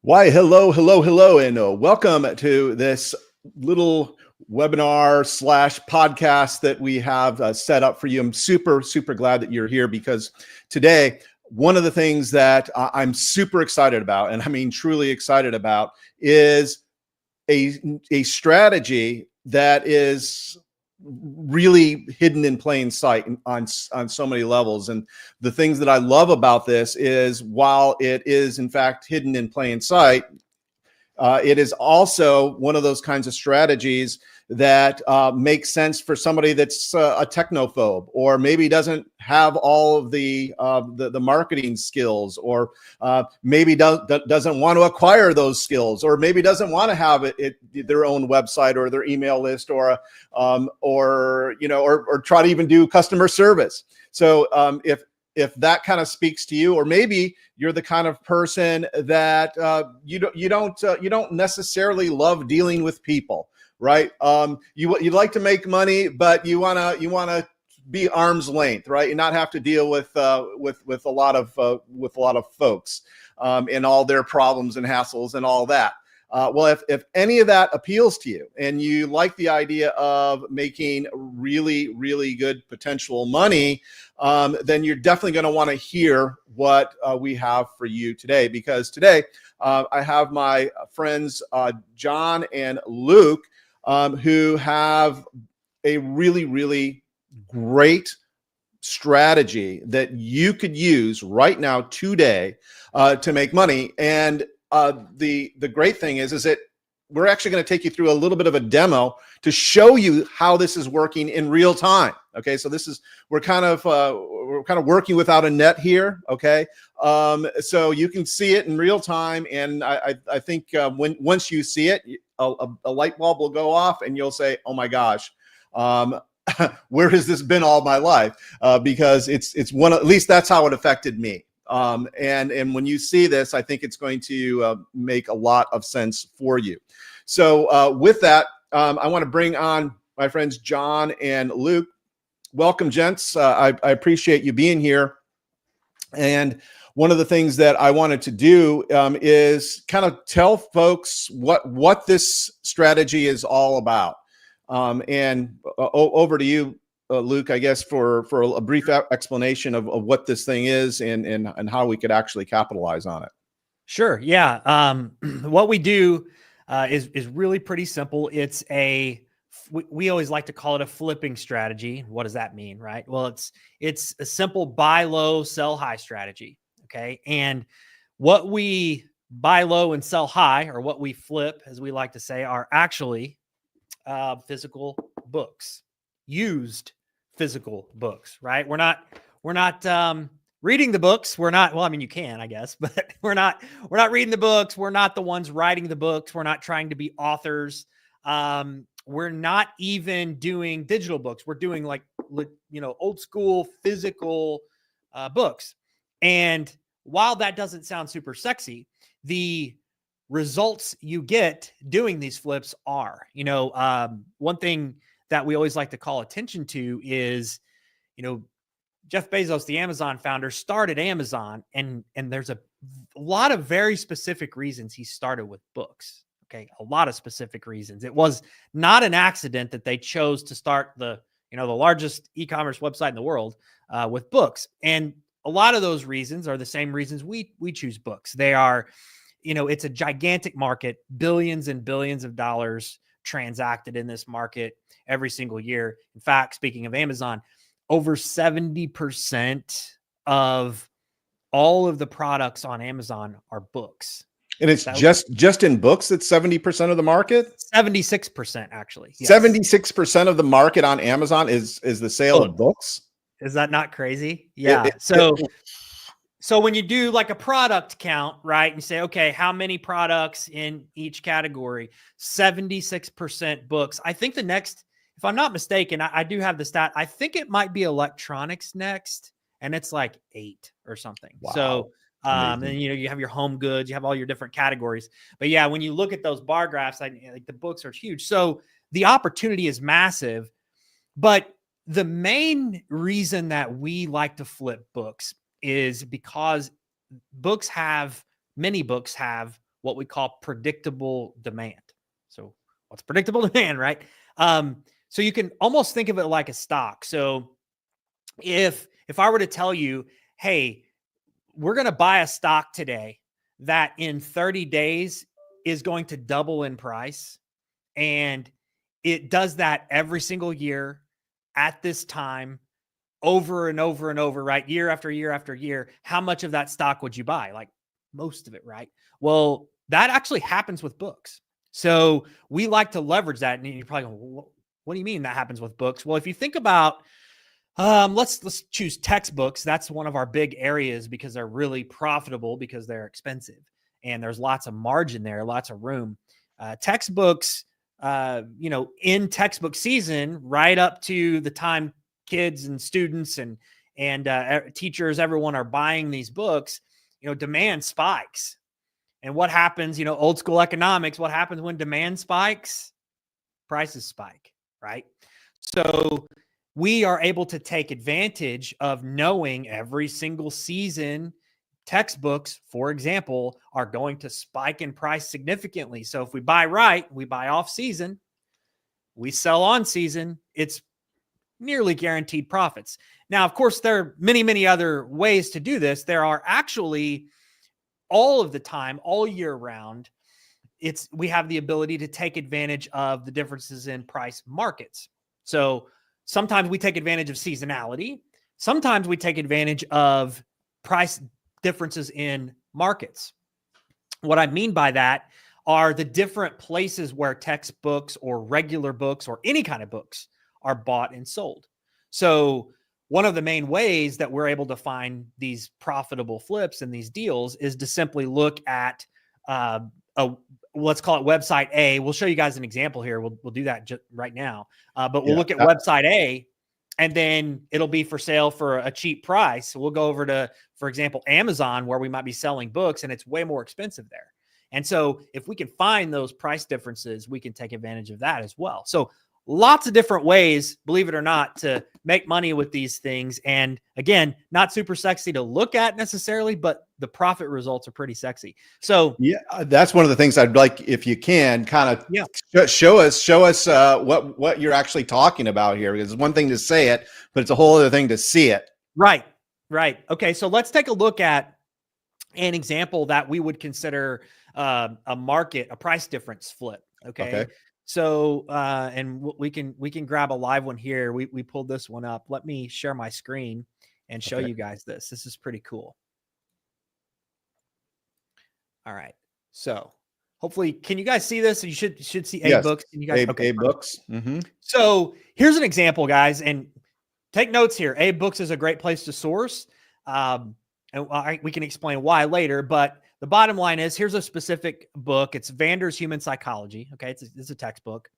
Why, hello, hello, hello, and welcome to this little webinar slash podcast that we have set up for you. I'm super, super glad that you're here because today, one of the things that I'm super excited about, and I mean truly excited about, is a strategy that is really hidden in plain sight on so many levels. And the things that I love about this is while it is in fact hidden in plain sight, it is also one of those kinds of strategies that makes sense for somebody that's a technophobe, or maybe doesn't have all of the marketing skills, or maybe doesn't want to acquire those skills, or maybe doesn't want to have their own website or their email list, or try to even do customer service. So if that kind of speaks to you, or maybe you're the kind of person that you don't necessarily love dealing with people, right? You'd like to make money, but you wanna be arm's length, right, and not have to deal with a lot of folks and all their problems and hassles and all that. Well, if any of that appeals to you and you like the idea of making really, really good potential money, then you're definitely going to want to hear what we have for you today. Because today I have my friends John and Luke, who have a really, really great strategy that you could use right now today to make money. And the great thing is that we're actually going to take you through a little bit of a demo to show you how this is working in real time. Okay, so we're kind of working without a net here. Okay, so you can see it in real time, and I think once you see it, a light bulb will go off, and you'll say, "Oh my gosh." Where has this been all my life? Because it's one, at least that's how it affected me. And when you see this, I think it's going to make a lot of sense for you. So with that, I want to bring on my friends John and Luke. Welcome, gents. I appreciate you being here. And one of the things that I wanted to do is kind of tell folks what this strategy is all about. Over to you, Luke, I guess, for a brief explanation of what this thing is and how we could actually capitalize on it. Sure. Yeah. What we do is really pretty simple. We always like to call it a flipping strategy. What does that mean, right? Well, it's a simple buy low, sell high strategy. Okay. And what we buy low and sell high, or what we flip, as we like to say, are actually physical books, used physical books, right? We're not reading the books. We're not, well, I mean, you can, I guess, but we're not reading the books. We're not the ones writing the books. We're not trying to be authors. We're not even doing digital books. We're doing old school physical books. And while that doesn't sound super sexy, the results you get doing these flips are, one thing that we always like to call attention to is, Jeff Bezos, the Amazon founder, started Amazon, and there's a lot of very specific reasons he started with books. Okay, a lot of specific reasons. It was not an accident that they chose to start the largest e-commerce website in the world with books. And a lot of those reasons are the same reasons we choose books. They are, it's a gigantic market, billions and billions of dollars transacted in this market every single year. In fact, speaking of Amazon, over 70% of all of the products on Amazon are books. And it's just in books that's 70% of the market? 76%, actually. Yes. 76% of the market on Amazon is the sale of books? Is that not crazy? Yeah. So when you do like a product count, right, and you say, okay, how many products in each category? 76% books. I think the next, if I'm not mistaken, I do have the stat. I think it might be electronics next, and it's like 8 or something. Wow. So then you have your home goods, you have all your different categories. But yeah, when you look at those bar graphs, like the books are huge. So the opportunity is massive. But the main reason that we like to flip books is because many books have what we call predictable demand. So what's predictable demand, right? So you can almost think of it like a stock. So if I were to tell you, hey, we're going to buy a stock today that in 30 days is going to double in price, and it does that every single year at this time, over and over and over, right? Year after year after year, how much of that stock would you buy? Like most of it, right? Well, that actually happens with books. So we like to leverage that. And you're probably going, what do you mean that happens with books? Well, if you think about, let's choose textbooks. That's one of our big areas because they're really profitable because they're expensive and there's lots of margin there, lots of room. Textbooks, in textbook season, right up to the time kids and students and teachers, everyone are buying these books, demand spikes. And what happens, old school economics, what happens when demand spikes? Prices spike, right? So we are able to take advantage of knowing every single season textbooks, for example, are going to spike in price significantly. So if we buy right, we buy off season, we sell on season, it's nearly guaranteed profits. Now, of course, there are many, many other ways to do this. There are actually all of the time, all year round, we have the ability to take advantage of the differences in price markets. So sometimes we take advantage of seasonality. Sometimes we take advantage of price differences in markets. What I mean by that are the different places where textbooks or regular books or any kind of books are bought and sold. So one of the main ways that we're able to find these profitable flips and these deals is to simply look at let's call it website A. We'll show you guys an example here. We'll do that right now. But we'll look at website A, and then it'll be for sale for a cheap price. So we'll go over to, for example, Amazon, where we might be selling books, and it's way more expensive there. And so if we can find those price differences, we can take advantage of that as well. So lots of different ways, believe it or not, to make money with these things. And again, not super sexy to look at necessarily, but the profit results are pretty sexy. So yeah, that's one of the things I'd like, if you can kind of show us what you're actually talking about here. Because it's one thing to say it, but it's a whole other thing to see it. Right. Okay. So let's take a look at an example that we would consider a price difference flip. Okay. So, and we can grab a live one here. We pulled this one up. Let me share my screen and show you guys this. This is pretty cool. All right. So hopefully, can you guys see this? You should see A-Books. Can you guys? A-Books. Mm-hmm. So here's an example, guys, and take notes here. A-Books is a great place to source. And we can explain why later, but the bottom line is, here's a specific book. It's Vander's Human Psychology. Okay. It's a textbook.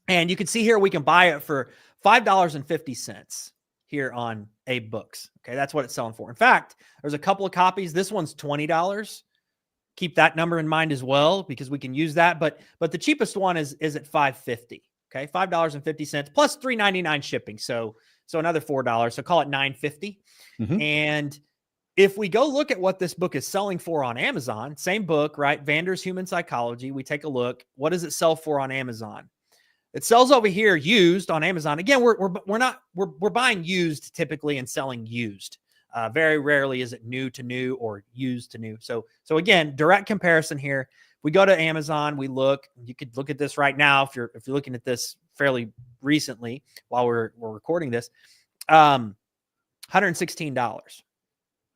And you can see here, we can buy it for $5.50 here on A-Books. Okay. That's what it's selling for. In fact, there's a couple of copies. This one's $20. Keep that number in mind as well, because we can use that. But the cheapest one is at $5.50. Okay. $5.50 plus $3.99 shipping. So another $4. So call it $9.50. Mm-hmm. And if we go look at what this book is selling for on Amazon, same book, right? Vander's Human Psychology. We take a look. What does it sell for on Amazon? It sells over here used on Amazon. Again, we're buying used typically and selling used. Very rarely is it new to new or used to new. So again, direct comparison here. We go to Amazon. We look. You could look at this right now if you're looking at this fairly recently while we're recording this. $116.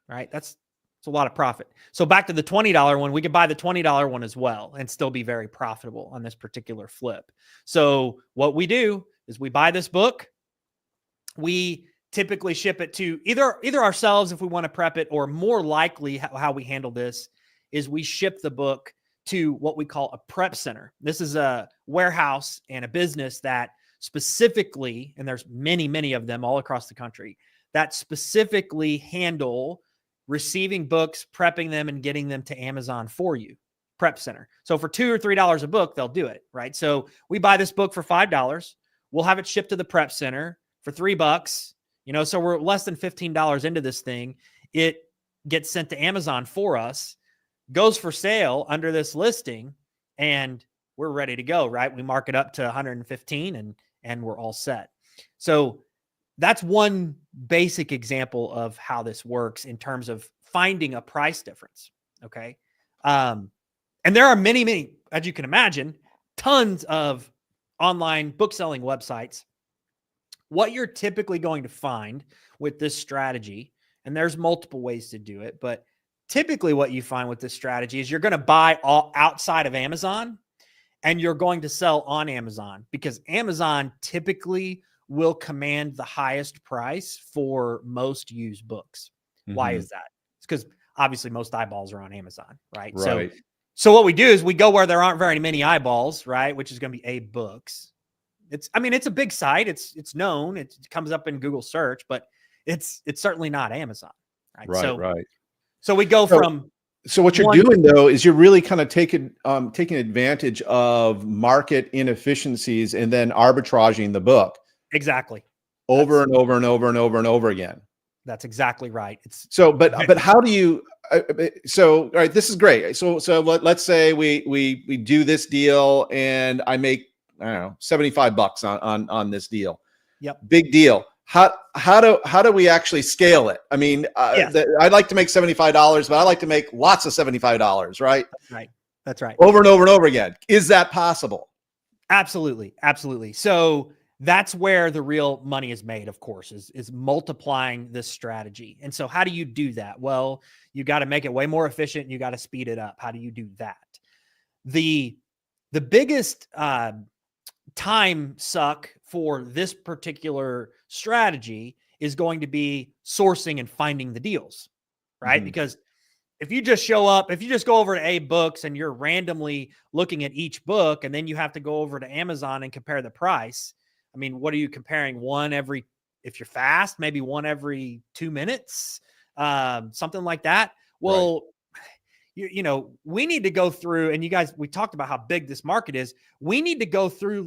Right? That's a lot of profit. So back to the $20 one, we could buy the $20 one as well and still be very profitable on this particular flip. So what we do is we buy this book. We typically ship it to either ourselves if we want to prep it, or more likely how we handle this is we ship the book to what we call a prep center. This is a warehouse and a business that specifically, and there's many, many of them all across the country, that specifically handle receiving books, prepping them, and getting them to Amazon for you. Prep center. So for $2 or $3 a book, they'll do it, right? So we buy this book for $5. We'll have it shipped to the prep center for $3. So we're less than $15 into this thing. It gets sent to Amazon for us. goes for sale under this listing, and we're ready to go, right? We mark it up to 115 and we're all set. So that's one basic example of how this works in terms of finding a price difference. Okay. And there are many, as you can imagine, tons of online book selling websites. What you're typically going to find with this strategy, and there's multiple ways to do it, but typically what you find with this strategy is you're going to buy all outside of Amazon and you're going to sell on Amazon, because Amazon typically will command the highest price for most used books. Mm-hmm. Why is that? It's because obviously most eyeballs are on Amazon, right? So what we do is we go where there aren't very many eyeballs, right? Which is going to be Abe Books. It's a big site. It's known. It comes up in Google search, but it's certainly not Amazon, right? So we go from. So what you're doing though is you're really kind of taking advantage of market inefficiencies and then arbitraging the book. Exactly. Over and over again. That's exactly right. But how do you? So all right, this is great. So let's say we do this deal and I make, I don't know, $75 on this deal. Yep. Big deal. How do we actually scale it? I mean, I'd like to make $75, but I like to make lots of $75, right? That's right. Over and over again. Is that possible? Absolutely. So that's where the real money is made, of course, is multiplying this strategy. And so how do you do that? Well, you got to make it way more efficient and you got to speed it up. How do you do that? The biggest time suck for this particular strategy is going to be sourcing and finding the deals, right? Mm-hmm. Because if you just go over to Abe Books and you're randomly looking at each book, and then you have to go over to Amazon and compare the price. I mean, what are you comparing? If you're fast, maybe one every 2 minutes, something like that. Well, right. We need to go through, and you guys, we talked about how big this market is. We need to go through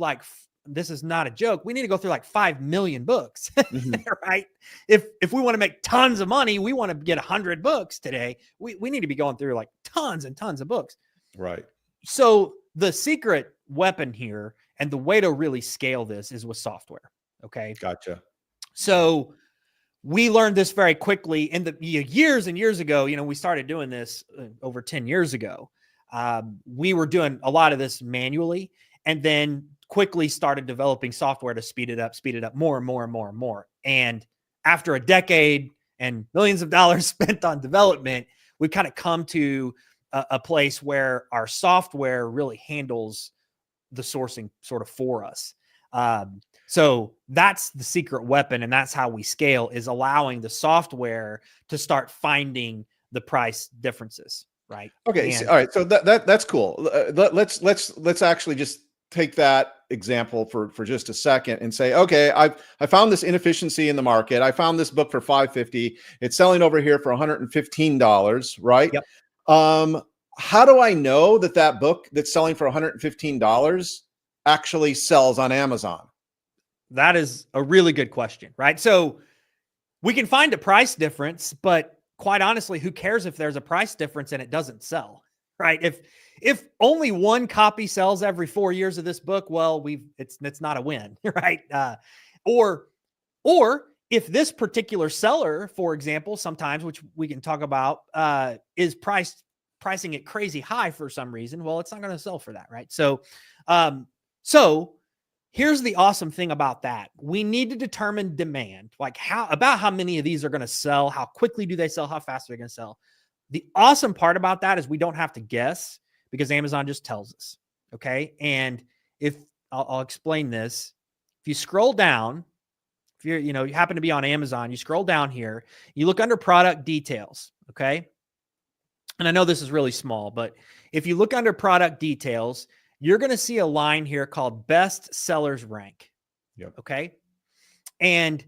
this is not a joke. We need to go through 5 million books, mm-hmm. right? If we want to make tons of money, we want to get 100 books today. We need to be going through tons and tons of books. Right. So the secret weapon here and the way to really scale this is with software. Okay. Gotcha. So we learned this very quickly in the years and years ago. We started doing this over 10 years ago. We were doing a lot of this manually, and then quickly started developing software to speed it up more and more. And after a decade and millions of dollars spent on development, we've kind of come to a place where our software really handles the sourcing sort of for us. So that's the secret weapon, and that's how we scale, is allowing the software to start finding the price differences, right? Okay. All right. So that's cool. Let's actually just take that example for just a second and say, okay, I found this inefficiency in the market. I found this book for $550. It's selling over here for $115, right? Yep. How do I know that book that's selling for $115 actually sells on Amazon? That is a really good question, right? So we can find a price difference, but quite honestly, who cares if there's a price difference and it doesn't sell, right? If only one copy sells every 4 years of this book, well, it's not a win, right? Or if this particular seller, for example, sometimes, which we can talk about, is pricing it crazy high for some reason, well, it's not going to sell for that, right? So here's the awesome thing about that. We need to determine demand, how many of these are going to sell, how quickly do they sell, how fast are they going to sell. The awesome part about that is we don't have to guess, because Amazon just tells us. Okay. And I'll explain this. If you scroll down, if you happen to be on Amazon, you scroll down here, you look under product details. Okay. And I know this is really small, but if you look under product details, you're going to see a line here called best sellers rank. Yep. Okay. And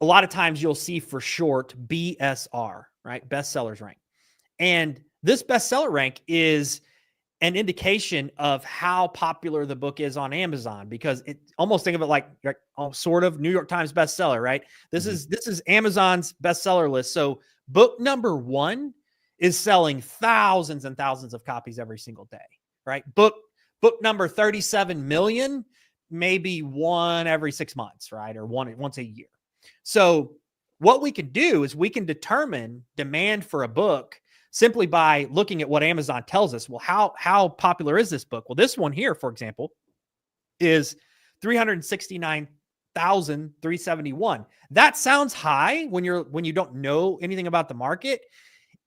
a lot of times you'll see for short BSR, right? Best sellers rank. And this bestseller rank is an indication of how popular the book is on Amazon, because it almost think of it like sort of New York Times bestseller, right? This is Amazon's bestseller list. So book number 1 is selling thousands and thousands of copies every single day, right? Book number 37 million, maybe one every 6 months, right? Or once a year. So what we can do is we can determine demand for a book simply by looking at what Amazon tells us. Well, how popular is this book? Well, this one here, for example, is 369,371. That sounds high when you don't know anything about the market.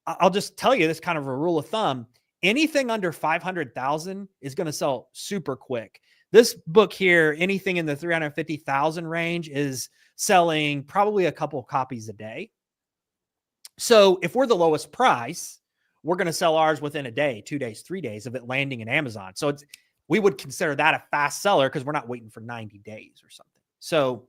I'll just tell you this kind of a rule of thumb. Anything under 500,000 is going to sell super quick. This book here, anything in the 350,000 range, is selling probably a couple copies a day. So if we're the lowest price, we're going to sell ours within a day, 2 days, 3 days of it landing in Amazon. So we would consider that a fast seller because we're not waiting for 90 days or something. So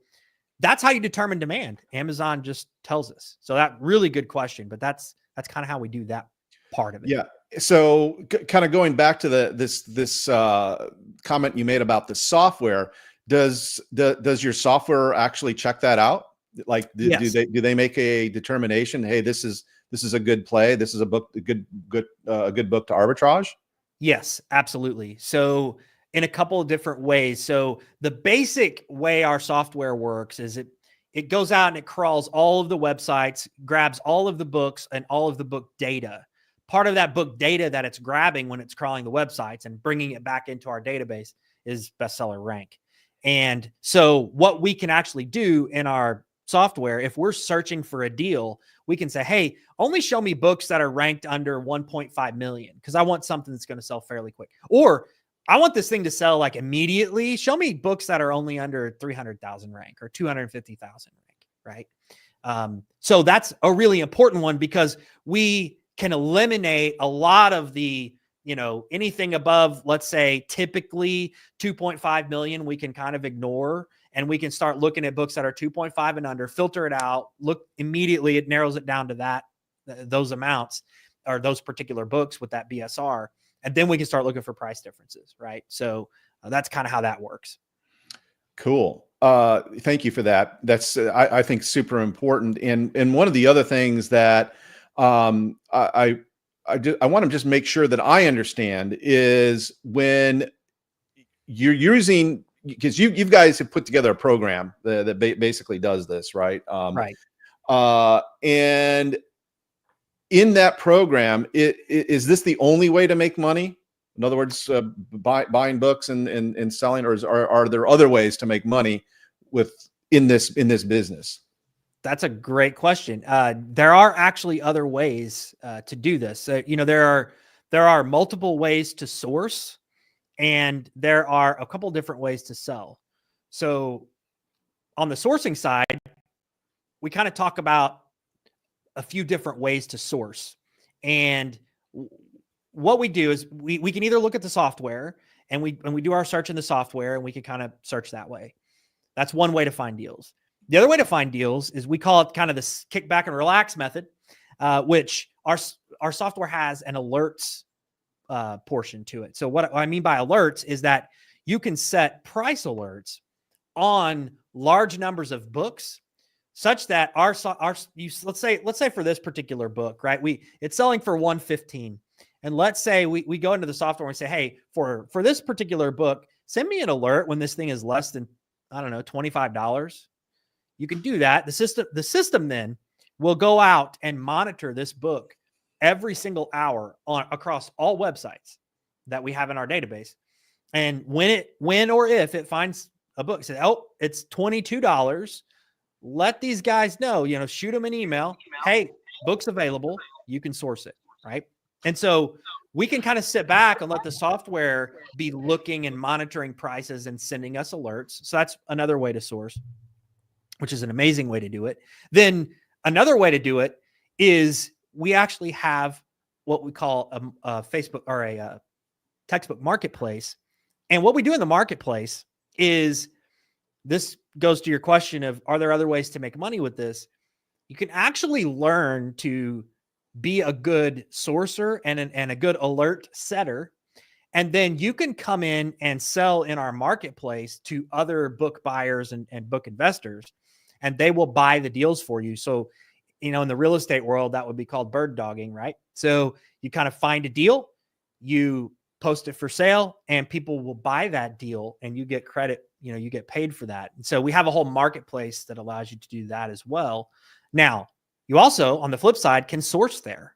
that's how you determine demand. Amazon just tells us. So that really good question, but that's kind of how we do that part of it. Yeah. So kind of going back to this comment you made about the software, does your software actually check that out? Like, do they make a determination? Hey, this is a good play. This is a good book to arbitrage. Yes, absolutely. So in a couple of different ways. So the basic way our software works is it goes out and it crawls all of the websites, grabs all of the books and all of the book data. Part of that book data that it's grabbing when it's crawling the websites and bringing it back into our database is bestseller rank. And so what we can actually do in our software, if we're searching for a deal, we can say, hey, only show me books that are ranked under 1.5 million because I want something that's going to sell fairly quick. Or I want this thing to sell like immediately. Show me books that are only under 300,000 rank or 250,000 rank, right? So that's a really important one because we can eliminate a lot of the, anything above, let's say, typically 2.5 million, we can kind of ignore, and we can start looking at books that are 2.5 and under, filter it out, look immediately. It narrows it down to those amounts or those particular books with that BSR. And then we can start looking for price differences, right? So that's kind of how that works. Cool. Thank you for that. That's, I think, super important. And one of the other things that I want to just make sure that I understand is when you're using, because you guys have put together a program that basically does this, right? Right. And in that program, is this the only way to make money? In other words, buying books and selling, or are there other ways to make money in this business? That's a great question. There are actually other ways to do this. There are multiple ways to source, and there are a couple different ways to sell. So on the sourcing side, we kind of talk about a few different ways to source. And what we do is we can either look at the software and we do our search in the software, and we can kind of search that way. That's one way to find deals. The other way to find deals is we call it kind of the kick back and relax method, which our software has an alerts portion to it. So what I mean by alerts is that you can set price alerts on large numbers of books, such that let's say for this particular book, right? It's selling for $115, and let's say we go into the software and say, hey, for this particular book, send me an alert when this thing is less than, I don't know, $25. You can do that. The system then will go out and monitor this book every single hour across all websites that we have in our database. And when or if it finds a book, says, oh, it's $22. Let these guys know, shoot them an email. Hey, book's available. You can source it, right? And so we can kind of sit back and let the software be looking and monitoring prices and sending us alerts. So that's another way to source, which is an amazing way to do it. Then another way to do it is we actually have what we call a Facebook or a textbook marketplace. And what we do in the marketplace is, this goes to your question of, are there other ways to make money with this? You can actually learn to be a good sourcer and a good alert setter. And then you can come in and sell in our marketplace to other book buyers and book investors, and they will buy the deals for you. So in the real estate world, that would be called bird dogging, right? So you kind of find a deal, you post it for sale, and people will buy that deal, and you get credit, you get paid for that. And so we have a whole marketplace that allows you to do that as well. Now, you also, on the flip side, can source there,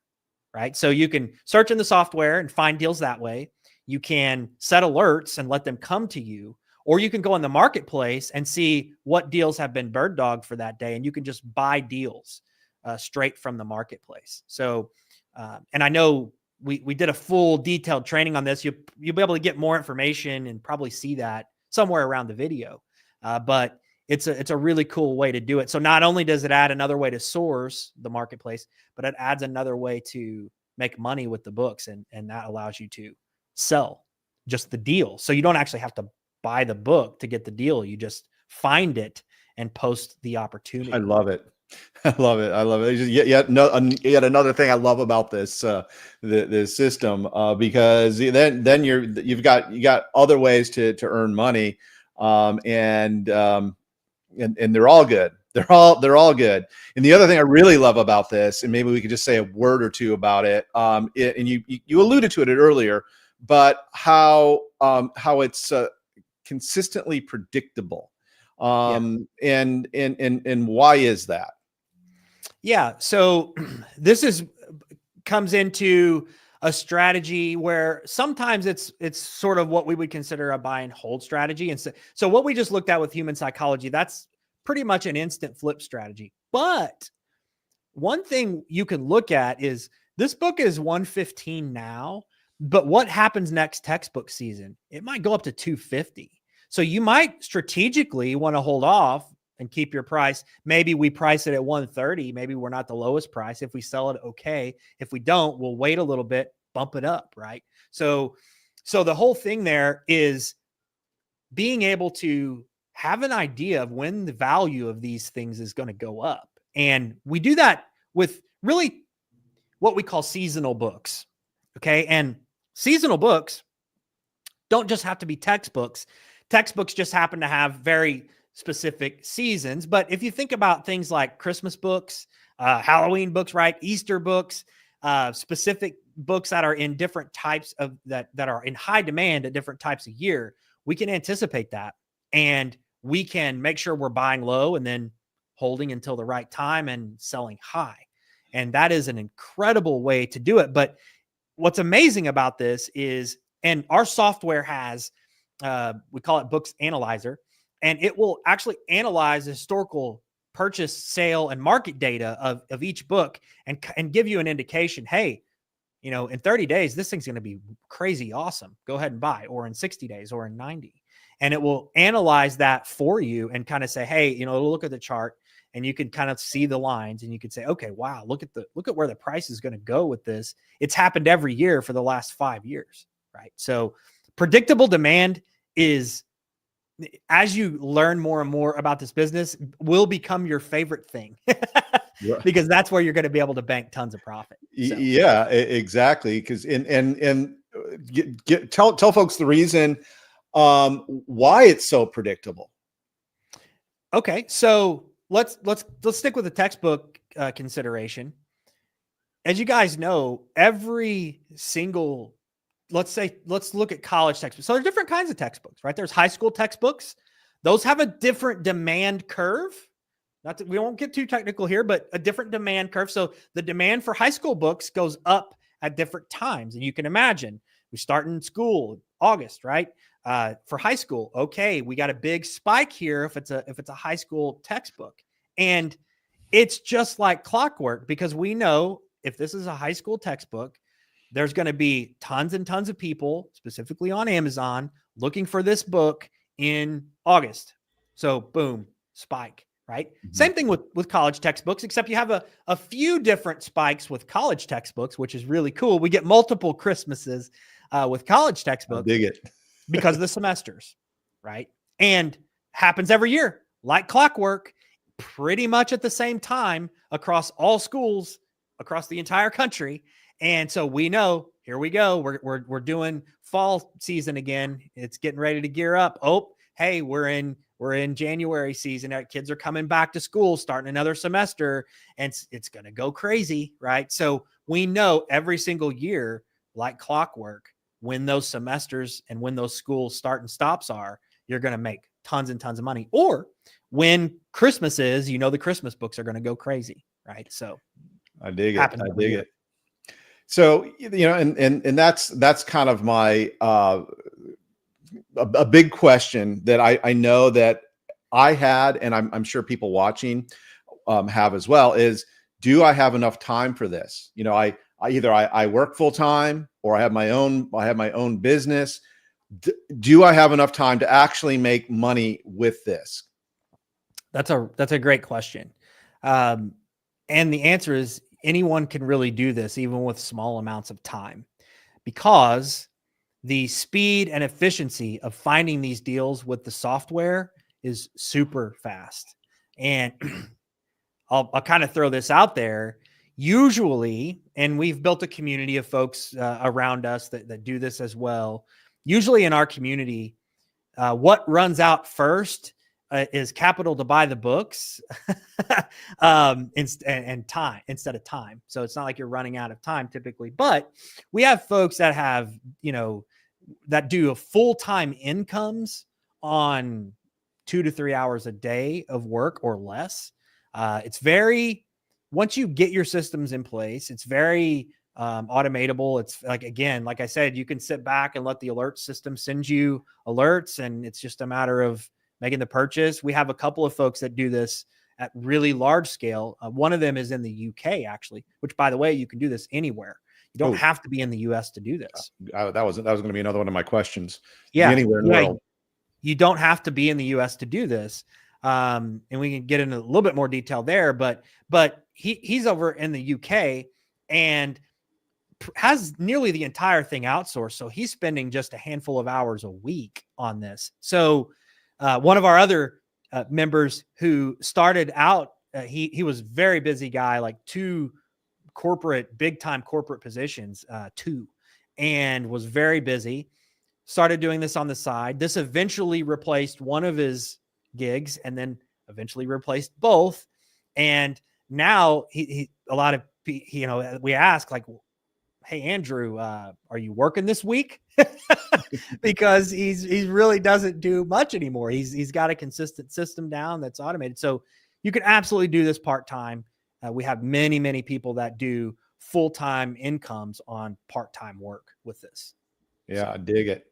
right? So you can search in the software and find deals that way. You can set alerts and let them come to you, or you can go in the marketplace and see what deals have been bird dogged for that day, and you can just buy deals straight from the marketplace. So, and I know we did a full detailed training on this. You'll be able to get more information and probably see that somewhere around the video. But it's a really cool way to do it. So not only does it add another way to source the marketplace, but it adds another way to make money with the books, and that allows you to sell just the deal. So you don't actually have to buy the book to get the deal. You just find it and post the opportunity. I love it. I love it. I love it. Yet another thing I love about this this system, because then you've got other ways to earn money, and they're all good. They're all good. And the other thing I really love about this, and maybe we could just say a word or two about it, and you alluded to it earlier, but how it's consistently predictable, and why is that? Yeah. So this comes into a strategy where sometimes it's sort of what we would consider a buy and hold strategy. And so what we just looked at with human psychology, that's pretty much an instant flip strategy. But one thing you can look at is this book is 115 now, but what happens next textbook season? It might go up to 250. So you might strategically want to hold off and keep your price. Maybe we price it at 130. Maybe we're not the lowest price. If we sell it, okay. If we don't, we'll wait a little bit, bump it up, right? So the whole thing there is being able to have an idea of when the value of these things is going to go up. And we do that with really what we call seasonal books. Okay. And seasonal books don't just have to be textbooks. Textbooks just happen to have very specific seasons. But if you think about things like Christmas books, Halloween books, right? Easter books, specific books that are in different types of that are in high demand at different types of year, we can anticipate that. And we can make sure we're buying low and then holding until the right time and selling high. And that is an incredible way to do it. But what's amazing about this is, and our software has, we call it Books Analyzer, and it will actually analyze the historical purchase, sale, and market data of each book and give you an indication. Hey, in 30 days, this thing's going to be crazy awesome. Go ahead and buy, or in 60 days or in 90. And it will analyze that for you and kind of say, hey, it'll look at the chart and you can kind of see the lines and you can say, okay, wow, look at where the price is going to go with this. It's happened every year for the last 5 years, right? So predictable demand is, as you learn more and more about this business, will become your favorite thing because that's where you're going to be able to bank tons of profit. So. Yeah, exactly. Because tell folks the reason why it's so predictable. Okay, so let's stick with the textbook consideration. As you guys know, every single, let's look at college textbooks. So there's different kinds of textbooks, right? There's high school textbooks. Those have a different demand curve. We won't get too technical here, but a different demand curve. So the demand for high school books goes up at different times. And you can imagine we start in school, August, right? For high school, okay, we got a big spike here if it's a high school textbook. And it's just like clockwork, because we know if this is a high school textbook, there's going to be tons and tons of people, specifically on Amazon, looking for this book in August. So boom, spike, right? Mm-hmm. Same thing with college textbooks, except you have a few different spikes with college textbooks, which is really cool. We get multiple Christmases with college textbooks. I dig it. Because of the semesters, right? And happens every year, like clockwork, pretty much at the same time across all schools across the entire country. And so we know, here we go. We're doing fall season again. It's getting ready to gear up. Oh, hey, we're in we're in January season. Our kids are coming back to school, starting another semester, and it's going to go crazy, right? So we know every single year, like clockwork, when those semesters and when those school start and stops are, you're going to make tons and tons of money. Or when Christmas is, the Christmas books are going to go crazy, right? So I dig it. happens I every dig year. it. So, and that's kind of my, a big question that I know that I had, and I'm sure people watching have as well, is, do I have enough time for this? I either I work full time, or I have my own business. Do I have enough time to actually make money with this? That's a great question. And the answer is anyone can really do this, even with small amounts of time, because the speed and efficiency of finding these deals with the software is super fast. And I'll kind of throw this out there. Usually, and we've built a community of folks around us that do this as well. Usually in our community, what runs out first is capital to buy the books and time instead of time. So it's not like you're running out of time typically, but we have folks that have, that do a full-time incomes on 2 to 3 hours a day of work or less. Once you get your systems in place, it's very automatable. It's like I said, you can sit back and let the alert system send you alerts, and it's just a matter of making the purchase. We have a couple of folks that do this at really large scale. One of them is in the UK, actually, which, by the way, you can do this anywhere. You don't have to be in the US to do this. That was going to be another one of my questions. Yeah. Anywhere in the world. You don't have to be in the US to do this. And we can get into a little bit more detail there, but he's over in the UK and has nearly the entire thing outsourced. So he's spending just a handful of hours a week on this. So one of our other members who started out, he was a very busy guy, like big time corporate positions, and was very busy, started doing this on the side. This eventually replaced one of his gigs and then eventually replaced both. And now we ask, like, hey, Andrew, are you working this week? Because he really doesn't do much anymore. He's got a consistent system down that's automated. So you can absolutely do this part-time. We have many, many people that do full-time incomes on part-time work with this. Yeah, I dig it.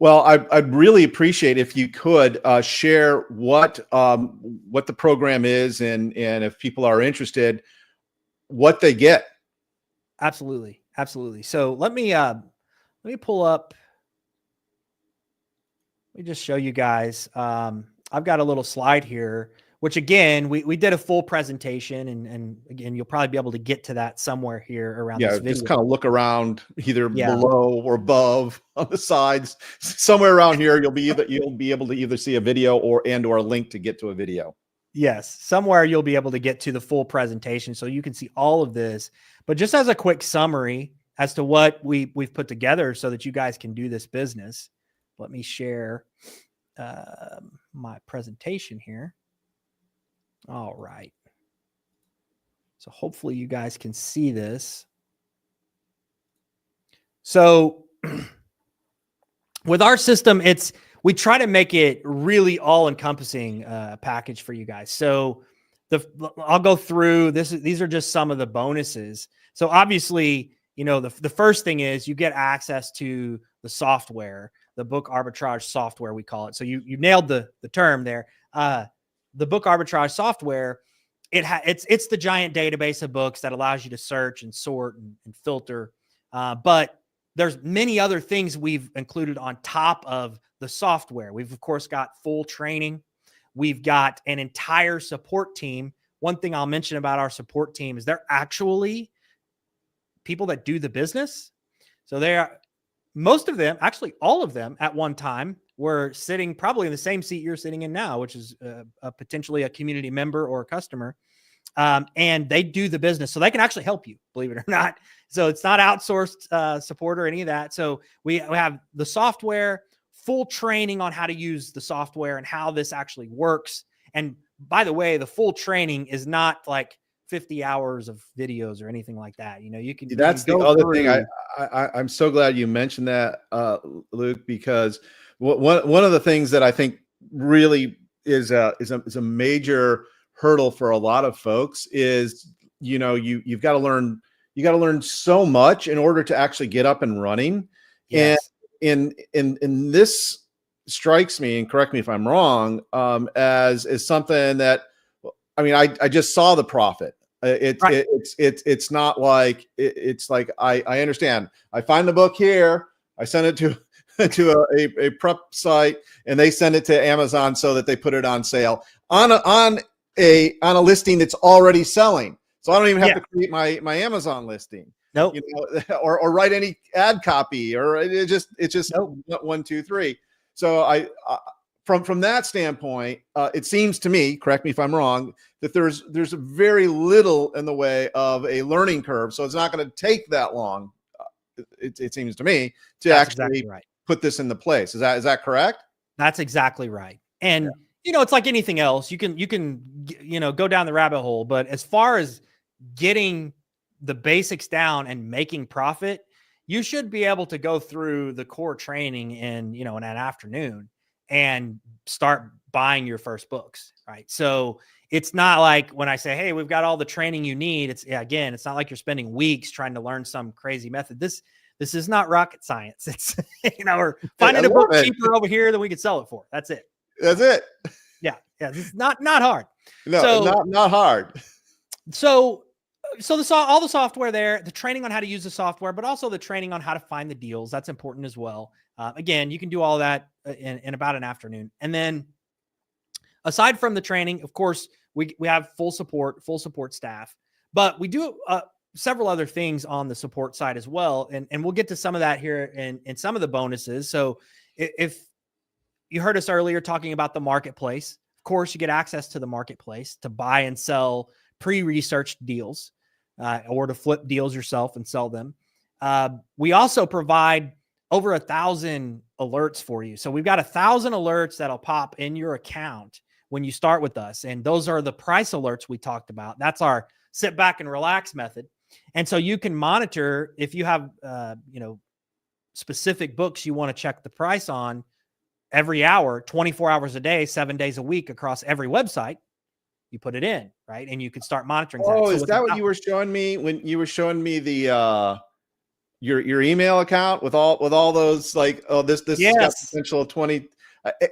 Well, I'd really appreciate if you could share what the program is, and if people are interested, what they get. Absolutely. So let me pull up. Let me just show you guys. I've got a little slide here, which again, we did a full presentation, and again, you'll probably be able to get to that somewhere here around this video. Just kind of look around either below or above on the sides, somewhere around here. You'll be able to either see a video or a link to get to a video. Yes, somewhere you'll be able to get to the full presentation so you can see all of this. But just as a quick summary as to what we've put together so that you guys can do this business, let me share my presentation here. All right. So hopefully you guys can see this. So with our system, we try to make it really all-encompassing package for you guys. So I'll go through this. These are just some of the bonuses. So obviously, the first thing is you get access to the software, the book arbitrage software, we call it. So you nailed the term there. The book arbitrage software, it's the giant database of books that allows you to search and sort and filter. But there's many other things we've included on top of the software. We've, of course, got full training. We've got an entire support team. One thing I'll mention about our support team is they're actually people that do the business. So most of them, actually all of them at one time, were sitting probably in the same seat you're sitting in now, which is potentially a community member or a customer. And they do the business. So they can actually help you, believe it or not. So it's not outsourced support or any of that. So we have the software, full training on how to use the software and how this actually works. And by the way, the full training is not like 50 hours of videos or anything like that. You can. That's You the can go other through. thing. I'm so glad you mentioned that, Luke, because one of the things that I think really is a major hurdle for a lot of folks is, you've got to learn so much in order to actually get up and running. Yes. And in this strikes me, and correct me if I'm wrong, as something that, I mean, I just saw the profit. It's not like it's like I understand. I find the book here. I send it to a prep site, and they send it to Amazon so that they put it on sale on a listing that's already selling. So I don't even have to create my Amazon listing. Nope. Or write any ad copy, or it's just Nope. 1, 2, 3. So I from that standpoint, it seems to me, correct me if I'm wrong, that there's very little in the way of a learning curve. So it's not going to take that long. It seems to me to That's actually exactly right. put this into place. Is that correct? That's exactly right. And it's like anything else. You can go down the rabbit hole, but as far as getting the basics down and making profit, you should be able to go through the core training in an afternoon and start buying your first books, right? So it's not like when I say, hey, we've got all the training you need. It's not like you're spending weeks trying to learn some crazy method. This is not rocket science. It's, we're finding a book cheaper over here than we could sell it for. That's it. That's it. Yeah. It's not hard. No, so, not hard. So all the software there, the training on how to use the software, but also the training on how to find the deals. That's important as well. Again, you can do all that in about an afternoon. And then aside from the training, of course, we have full support staff, but we do several other things on the support side as well. And we'll get to some of that here in some of the bonuses. So if you heard us earlier talking about the marketplace, of course, you get access to the marketplace to buy and sell pre-researched deals or to flip deals yourself and sell them. We also provide over 1,000 alerts for you. So we've got 1,000 alerts that'll pop in your account when you start with us. And those are the price alerts we talked about. That's our sit back and relax method. And so you can monitor if you have, specific books you want to check the price on every hour, 24 hours a day, 7 days a week across every website. You put it in, right? And you can start monitoring that. Oh, So is that what you were showing me when you were showing me the your email account with all those, like, oh, this has got potential 20.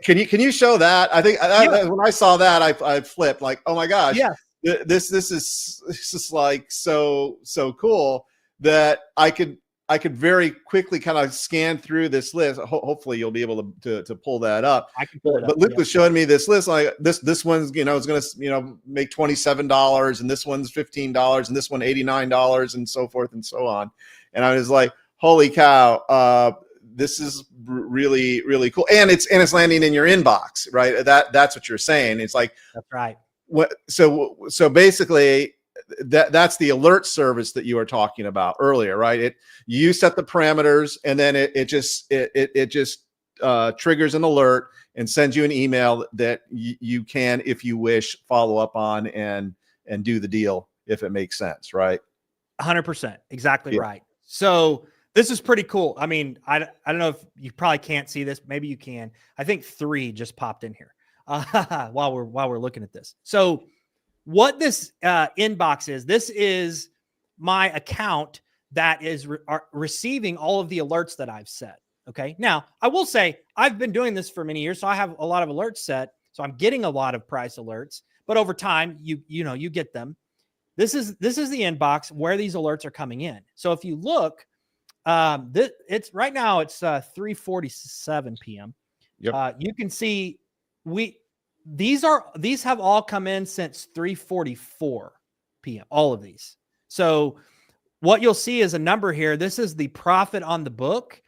Can you show that? I think when I saw that, I flipped, like, oh my gosh, this is like so cool that I could very quickly kind of scan through this list. Hopefully you'll be able to pull that up. I can pull it up. But Luke was showing me this list, like this one's, is going to, make $27, and this one's $15, and this one $89, and so forth and so on. And I was like, holy cow, this is really, really cool. And it's landing in your inbox, right? That's what you're saying. It's like, that's right. So basically, that's the alert service that you were talking about earlier, right? You set the parameters, and then it just triggers an alert and sends you an email that you can, if you wish, follow up on and do the deal if it makes sense, right? 100%, exactly right. So this is pretty cool. I mean, I don't know if you probably can't see this. Maybe you can. I think 3 just popped in here while we're looking at this. So what this inbox is, this is my account that is receiving all of the alerts that I've set. Okay. Now, I will say I've been doing this for many years, so I have a lot of alerts set. So I'm getting a lot of price alerts, but over time, you get them. This is the inbox where these alerts are coming in. So if you look, it's right now it's 3:47 p.m. Yep. You can see these have all come in since 3:44 p.m. All of these. So what you'll see is a number here. This is the profit on the book.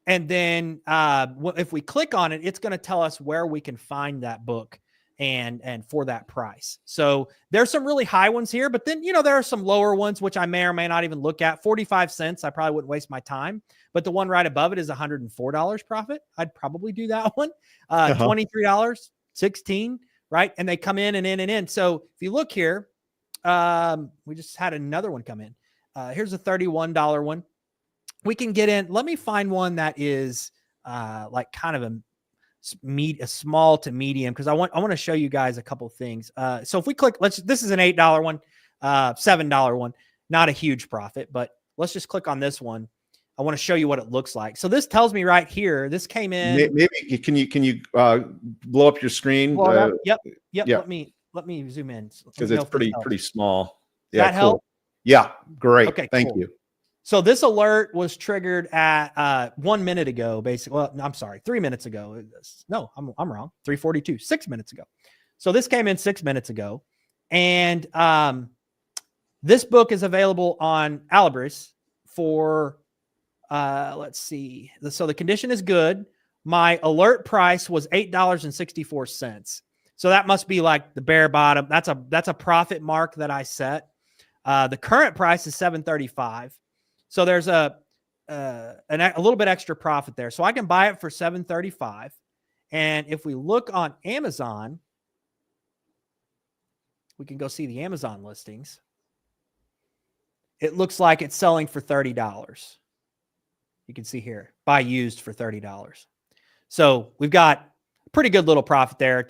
And then if we click on it, it's going to tell us where we can find that book and for that price. So there's some really high ones here, but then, there are some lower ones, which I may or may not even look at. 45 cents. I probably wouldn't waste my time, but the one right above it is $104 profit. I'd probably do that one. $23, 16, right? And they come in and in and in. So if you look here, we just had another one come in. Here's a $31 one. We can get in. Let me find one that is like kind of a small to medium, because I want to show you guys a couple things. So if we click, this is an $8 one, $7 one, not a huge profit, but let's just click on this one. I want to show you what it looks like. So this tells me right here, this came in. Maybe can you blow up your screen? Yep. Yeah. Let me zoom in because it's pretty small. Does that help? Yeah, great. Okay, thank cool. you. So this alert was triggered at 1 minute ago, basically. Well, I'm sorry, 3 minutes ago. No, I'm wrong. 3:42, 6 minutes ago. So this came in 6 minutes ago, and this book is available on Alibris for let's see. So the condition is good. My alert price was $8.64. So that must be like the bare bottom. That's a profit mark that I set. The current price is $7.35. So there's a little bit extra profit there. So I can buy it for $7.35. And if we look on Amazon, we can go see the Amazon listings. It looks like it's selling for $30. You can see here, buy used for $30. So we've got a pretty good little profit there.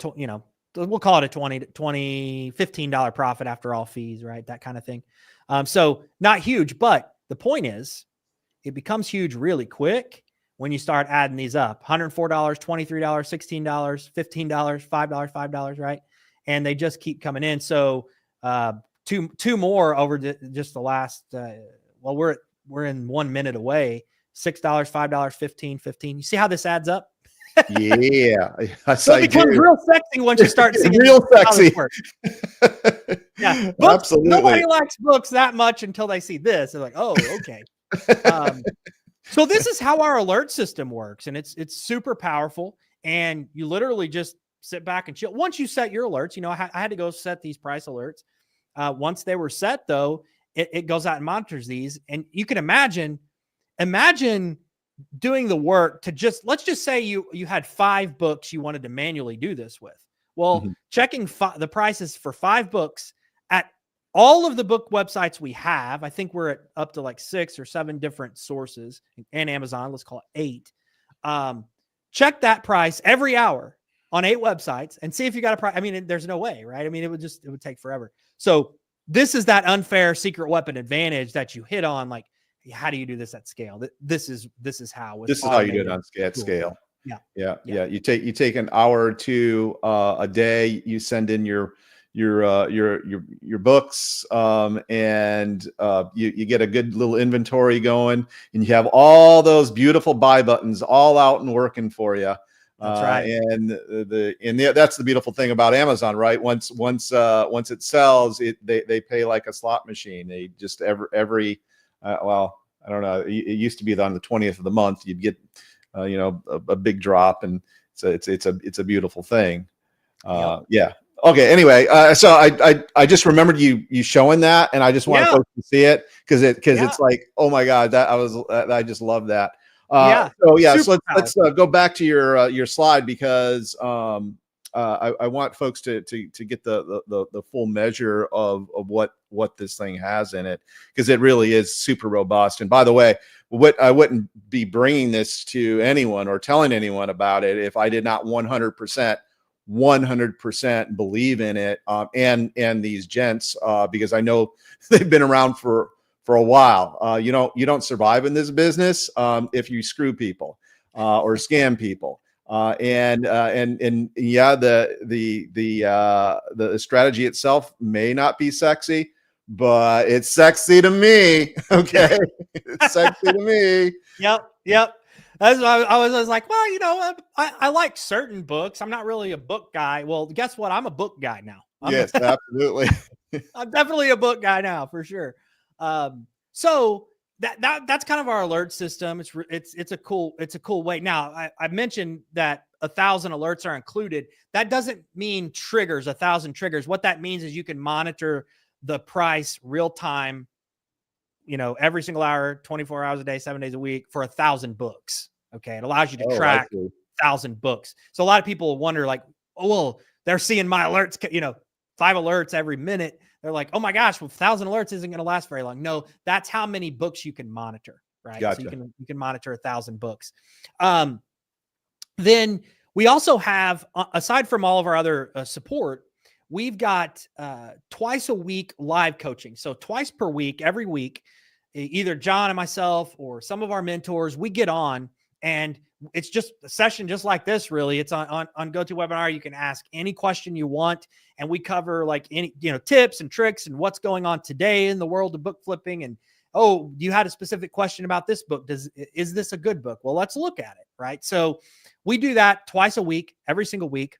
We'll call it a $15 profit after all fees, right? That kind of thing. So not huge, but the point is it becomes huge really quick when you start adding these up. $104, $23, $16, $15, $5, $5, right? And they just keep coming in. So two more over just the last, we're in 1 minute away. $6, $5, $15, $15. You see how this adds up? Yeah. So it becomes real sexy once you start seeing real sexy. Yeah. Books, Absolutely. Nobody likes books that much until they see this. They're like, oh, okay. So this is how our alert system works. And it's super powerful. And you literally just sit back and chill. Once you set your alerts, I had to go set these price alerts. Once they were set, though, it goes out and monitors these. And you can imagine doing the work to let's just say you had 5 books you wanted to manually do this with. Well, checking the prices for 5 books at all of the book websites we have, I think we're up to like 6 or 7 different sources, and Amazon, let's call it 8. Check that price every hour on 8 websites and see if you got a price. I mean, there's no way, right? I mean, it would take forever. So this is that unfair secret weapon advantage that you hit on. Like, how do you do this at scale? This is how you do it at scale. Yeah. You take an hour or two a day. You send in your books, and you get a good little inventory going, and you have all those beautiful buy buttons all out and working for you. That's right. And that's the beautiful thing about Amazon, right? Once it sells, they pay like a slot machine. They just every I don't know. It used to be that on the 20th of the month, you'd get, a big drop, and it's a beautiful thing. Yeah. Okay. Anyway, so I just remembered you showing that, and I just wanted folks to see it because it's like, oh my God, I just love that. So let's go back to your slide, because I want folks to get the full measure of what this thing has in it, because it really is super robust. And by the way, I wouldn't be bringing this to anyone or telling anyone about it if I did not 100% believe in it, and these gents, because I know they've been around for a while. You don't survive in this business if you screw people or scam people. The strategy itself may not be sexy, but it's sexy to me. Okay. It's sexy to me. Yep. That's why I was like, well, I like certain books. I'm not really a book guy. Well, guess what? I'm a book guy now. Yes, absolutely. I'm definitely a book guy now, for sure. So that's kind of our alert system. It's a cool way. Now, I mentioned that 1,000 alerts are included, that doesn't mean triggers, 1,000 triggers. What that means is you can monitor the price real time, every single hour, 24 hours a day, 7 days a week for 1,000 books. Okay. It allows you to Oh, I track see. 1,000 books. So a lot of people wonder like, oh, well, they're seeing my alerts, 5 alerts every minute. They're like, oh my gosh, well, 1,000 alerts isn't going to last very long. No, that's how many books you can monitor, right? Gotcha. So you can monitor 1,000 books. Then we also have, aside from all of our other support, we've got twice a week live coaching. So twice per week, every week, either John and myself or some of our mentors, we get on, and it's just a session just like this, really. It's on GoToWebinar. You can ask any question you want, and we cover like any, tips and tricks and what's going on today in the world of book flipping. And, oh, you had a specific question about this book. Is this a good book? Well, let's look at it, right? So we do that twice a week, every single week.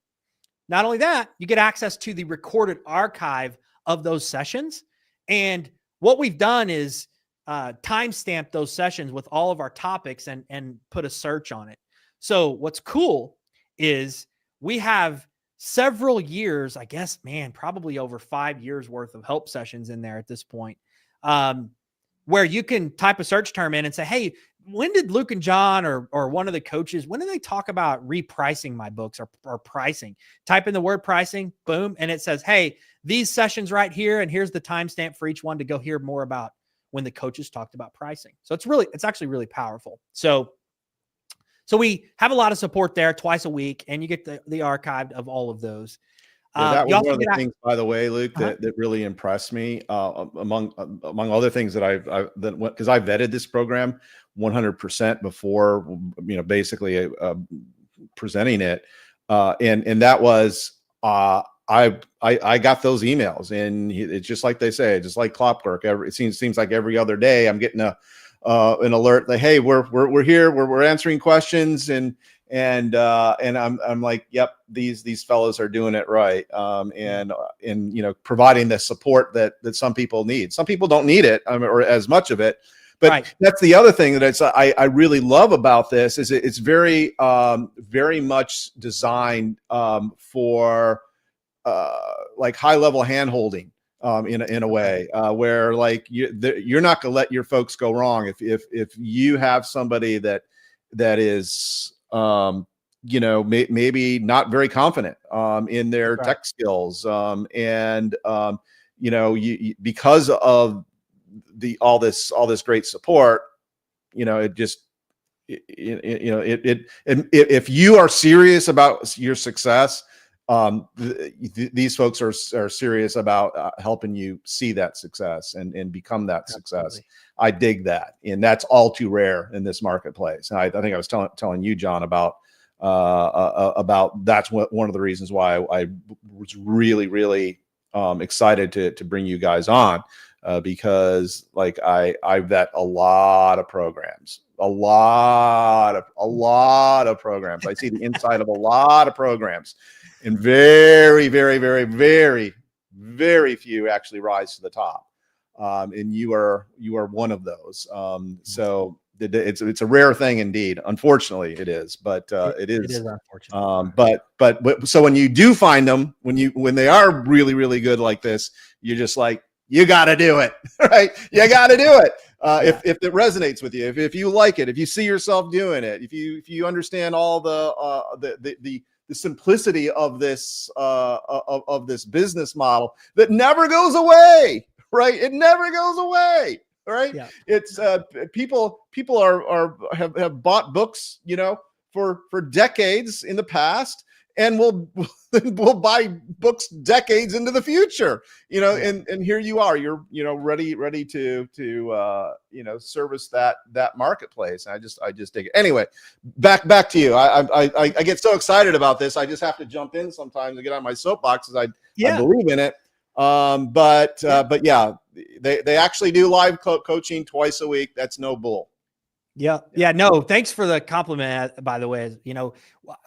Not only that, you get access to the recorded archive of those sessions. And what we've done is timestamp those sessions with all of our topics and put a search on it. So what's cool is we have several years, I guess, probably over 5 years worth of help sessions in there at this point, where you can type a search term in and say, hey, when did Luke and John or one of the coaches, when did they talk about repricing my books or pricing? Type in the word pricing, boom, and it says, hey, these sessions right here, and here's the timestamp for each one to go hear more about when the coaches talked about pricing. So it's actually really powerful. So we have a lot of support there twice a week, and you get the archive of all of those. Yeah, that was one of the things, by the way, Luke, that really impressed me. Among other things that because I vetted this program 100% before, basically presenting it, and that was I got those emails, and it's just like they say, just like clockwork. It seems like every other day I'm getting an alert that, hey, we're here, we're answering questions, and I'm like, yep, these fellows are doing it right, and providing the support that some people need. Some people don't need it, or as much of it. But right. That's the other thing that I really love about this is it's very much designed for like high level hand holding in a way where like you're not going to let your folks go wrong if you have somebody that is maybe not very confident in their tech skills because of all this great support, if you are serious about your success, these folks are serious about helping you see that success and become that success. I dig that, and that's all too rare in this marketplace. And I think I was telling you, John, about that's one of the reasons why I was really excited to bring you guys on, because like I vet a lot of programs. A lot of programs. I see the inside of a lot of programs, and very few actually rise to the top. And you are one of those. So it's a rare thing indeed. Unfortunately, it is, but it is unfortunate. But so when you do find them, when they are really good like this, you're just like, you got to do it, right? You got to do it. If it resonates with you, if you like it, if you see yourself doing it, if you understand all the simplicity of this business model that never goes away, right? It never goes away, right? Yeah. It's people have bought books, for decades in the past, and we'll buy books decades into the future, and here you are, you're, ready to service that marketplace. And I just dig it. Anyway, back to you. I get so excited about this. I just have to jump in sometimes and get on my soapbox as I believe in it. But yeah, they actually do live coaching twice a week. That's no bull. Yeah. No, thanks for the compliment, by the way.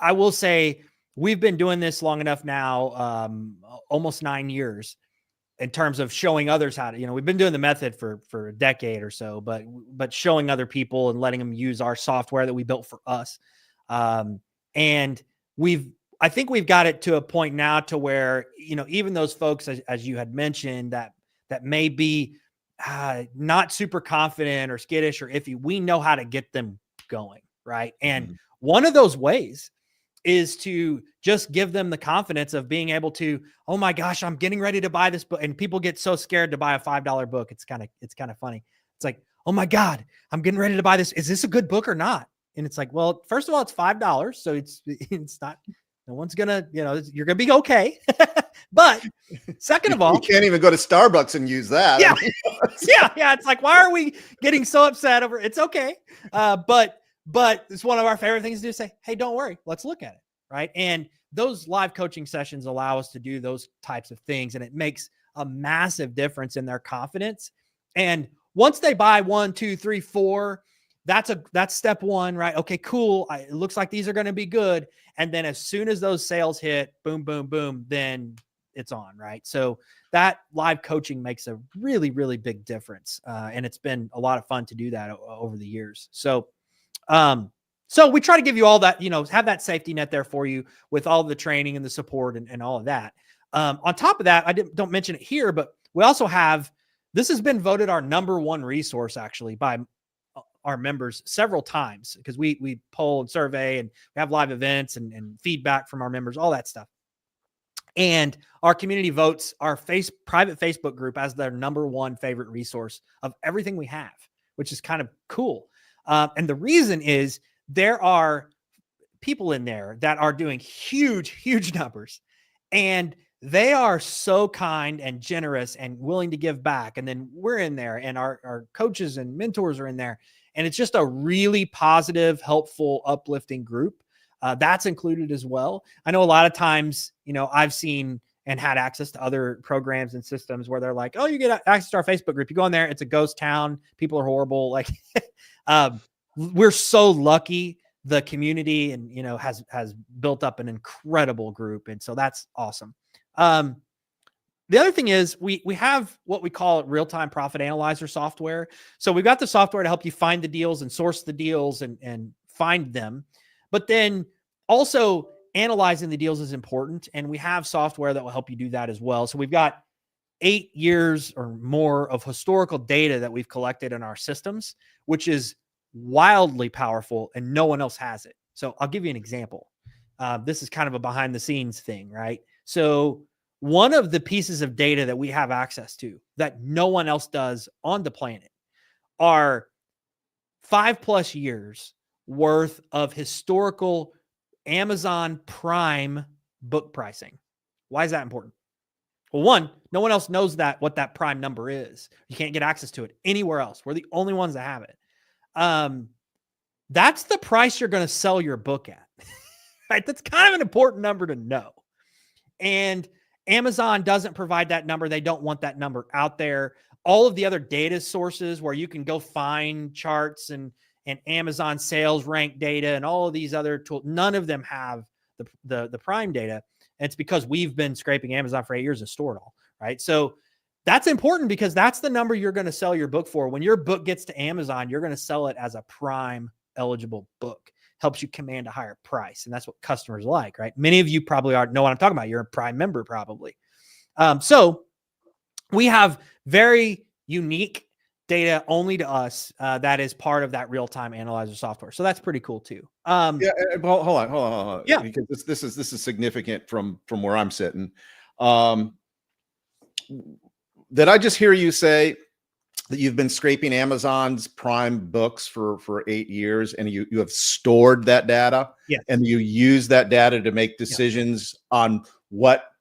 I will say, we've been doing this long enough now, almost 9 years, in terms of showing others how to, we've been doing the method for a decade or so, but showing other people and letting them use our software that we built for us. And I think we've got it to a point now to where, even those folks, as you had mentioned, that may be not super confident or skittish or iffy, we know how to get them going. Right. And one of those ways is to just give them the confidence of being able to, oh my gosh, I'm getting ready to buy this book. And people get so scared to buy a $5 book. It's kind of funny. It's like, oh my God, I'm getting ready to buy this. Is this a good book or not? And it's like, well, first of all, it's $5. So it's not, no one's gonna, you're gonna be okay. But second of all, you can't even go to Starbucks and use that. Yeah. Yeah. It's like, why are we getting so upset over? It's okay. But it's one of our favorite things to do, say, hey, don't worry, let's look at it. Right. And those live coaching sessions allow us to do those types of things. And it makes a massive difference in their confidence. And once they buy 1, 2, 3, 4, that's step one, right? Okay, cool. It looks like these are going to be good. And then as soon as those sales hit, boom, boom, boom, then it's on, right? So that live coaching makes a really, really big difference. And it's been a lot of fun to do that over the years. So we try to give you all that, have that safety net there for you with all the training and the support and all of that. On top of that, don't mention it here, but we also have, this has been voted our #1 resource actually by our members several times, because we poll and survey and we have live events and feedback from our members, all that stuff. And our community votes our private Facebook group as their #1 favorite resource of everything we have, which is kind of cool. And the reason is there are people in there that are doing huge, huge numbers, and they are so kind and generous and willing to give back. And then we're in there, and our coaches and mentors are in there. And it's just a really positive, helpful, uplifting group. That's included as well. I know a lot of times, I've seen and had access to other programs and systems where they're like, oh, you get access to our Facebook group. You go in there, it's a ghost town. People are horrible. Like, we're so lucky. The community and, has built up an incredible group. And so that's awesome. The other thing is we have what we call real-time profit analyzer software. So we've got the software to help you find the deals and source the deals and find them. But then also analyzing the deals is important. And we have software that will help you do that as well. So we've got 8 years or more of historical data that we've collected in our systems, which is wildly powerful, and no one else has it. So I'll give you an example. This is kind of a behind the scenes thing, right? So one of the pieces of data that we have access to that no one else does on the planet are 5+ years worth of historical Amazon Prime book pricing. Why is that important? Well, one, no one else knows what that Prime number is. You can't get access to it anywhere else. We're the only ones that have it. That's the price you're going to sell your book at, right? That's kind of an important number to know. And Amazon doesn't provide that number. They don't want that number out there. All of the other data sources where you can go find charts and Amazon sales rank data and all of these other tools, none of them have the Prime data. And it's because we've been scraping Amazon for 8 years and stored all, right? So that's important because that's the number you're going to sell your book for. When your book gets to Amazon, you're going to sell it as a Prime eligible book. Helps you command a higher price. And that's what customers like, right? Many of you probably know what I'm talking about. You're a Prime member probably. So we have very unique data only to us that is part of that real-time analyzer software. So that's pretty cool too. Hold on. Yeah. Because this is significant from where I'm sitting. Did I just hear you say that you've been scraping Amazon's Prime books for 8 years, and you have stored that data? Yes. And you use that data to make decisions on what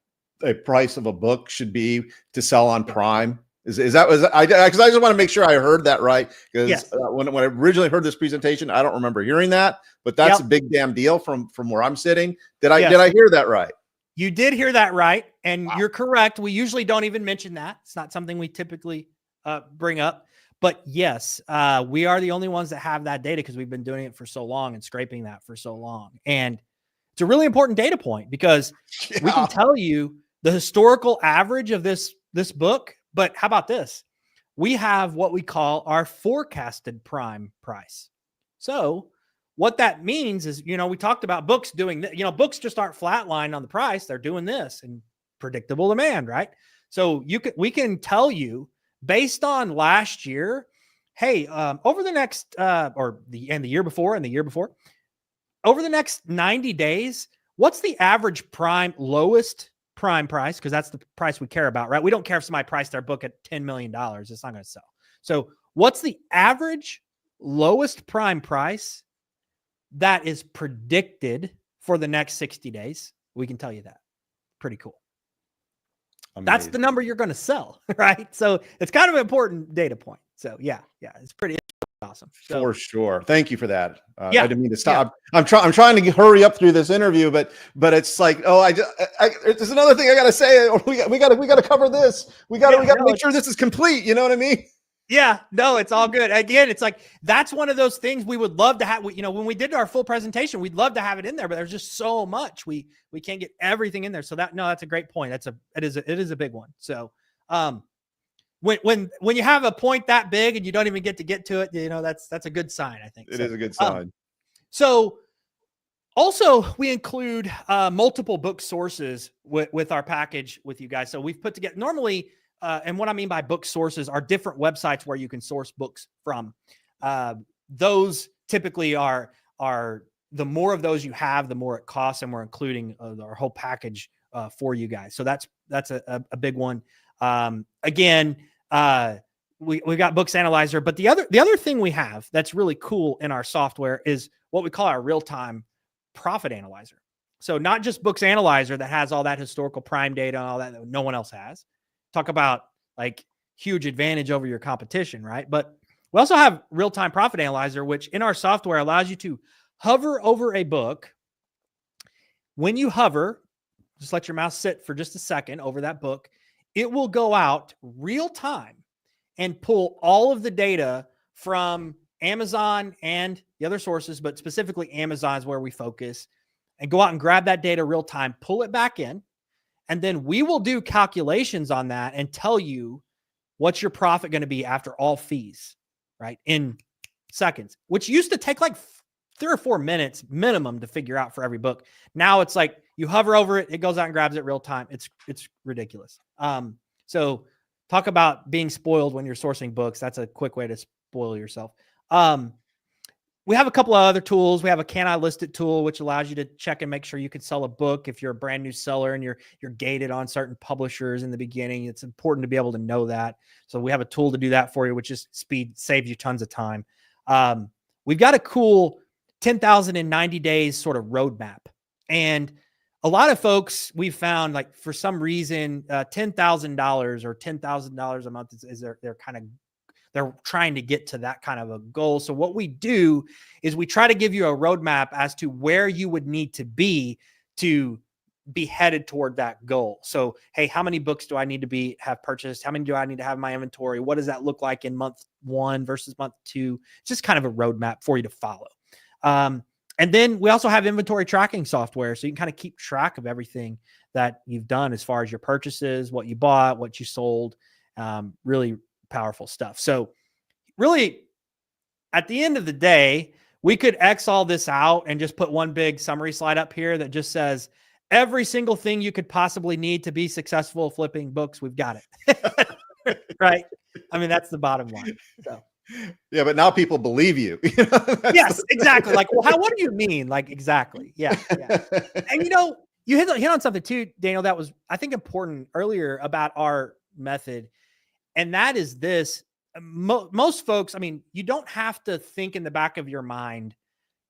a price of a book should be to sell on Prime? Is that because I just want to make sure I heard that right? Because when I originally heard this presentation, I don't remember hearing that, but that's a big damn deal from where I'm sitting. Did I hear that right? You did hear that right, and you're correct. We usually don't even mention that. It's not something we typically bring up. But yes, we are the only ones that have that data because we've been doing it for so long and scraping that for so long. And it's a really important data point because we can tell you the historical average of this book. But how about this? We have what we call our forecasted Prime price. So what that means is, we talked about books doing that. Books just aren't flatlined on the price. They're doing this and predictable demand, right? So we can tell you based on last year, hey, over the next the year before and the year before, over the next 90 days, what's the average lowest prime price? Because that's the price we care about, right? We don't care if somebody priced their book at $10 million. It's not going to sell. So what's the average lowest prime price that is predicted for the next 60 days? We can tell you that. Pretty cool. Amazing. That's the number you're going to sell, right? So it's kind of an important data point. So yeah, it's pretty awesome. So, for sure. Thank you for that. I didn't mean to stop. Yeah. I'm trying to hurry up through this interview, but it's like, there's another thing I got to say. Or we got to cover this. We got to make sure this is complete. You know what I mean? Yeah, no, it's all good. Again, it's like, that's one of those things we would love to have. When we did our full presentation, we'd love to have it in there, but there's just so much. We can't get everything in there. So that's a great point. It is a big one. So, when you have a point that big and you don't even get to it, that's a good sign, I think. It is a good sign. So also we include multiple book sources with our package with you guys. So we've put together normally, and what I mean by book sources are different websites where you can source books from. Those typically are the more of those you have, the more it costs, and we're including our whole package for you guys. So that's a big one. Again, we got Books Analyzer, but the other thing we have that's really cool in our software is what we call our real-time profit analyzer. So not just Books Analyzer that has all that historical prime data and all that no one else has. Talk about like huge advantage over your competition, right? But we also have real-time profit analyzer, which in our software allows you to hover over a book. When you hover, just let your mouse sit for just a second over that book. It will go out real time and pull all of the data from Amazon and the other sources, but specifically Amazon is where we focus, and go out and grab that data real time, pull it back in. And then we will do calculations on that and tell you what's your profit going to be after all fees, right? In seconds, which used to take like 3 or 4 minutes minimum to figure out for every book. Now it's like you hover over it, it goes out and grabs it real time. It's ridiculous. So talk about being spoiled when you're sourcing books. That's a quick way to spoil yourself. We have a couple of other tools. We have a Can I List It tool, which allows you to check and make sure you can sell a book if you're a brand new seller and you're gated on certain publishers in the beginning. It's important to be able to know that. So we have a tool to do that for you, which is saves you tons of time. We've got a cool 10,090 days sort of roadmap. And a lot of folks we've found, like for some reason, $10,000 or $10,000 a month is they're trying to get to that kind of a goal. So what we do is we try to give you a roadmap as to where you would need to be headed toward that goal. So, hey, how many books do I need to have purchased? How many do I need to have in my inventory? What does that look like in month 1 versus month 2? It's just kind of a roadmap for you to follow. And then we also have inventory tracking software. So you can kind of keep track of everything that you've done as far as your purchases, what you bought, what you sold. Really powerful stuff. So really, at the end of the day, we could X all this out and just put one big summary slide up here that just says every single thing you could possibly need to be successful flipping books. We've got it. Right. I mean, that's the bottom line. So. Yeah, but now people believe you. Yes, exactly. Like, well, what do you mean? Like, exactly. Yeah. And you hit on something too, Daniel, that was, I think, important earlier about our method. And that is this. Most folks, I mean, you don't have to think in the back of your mind,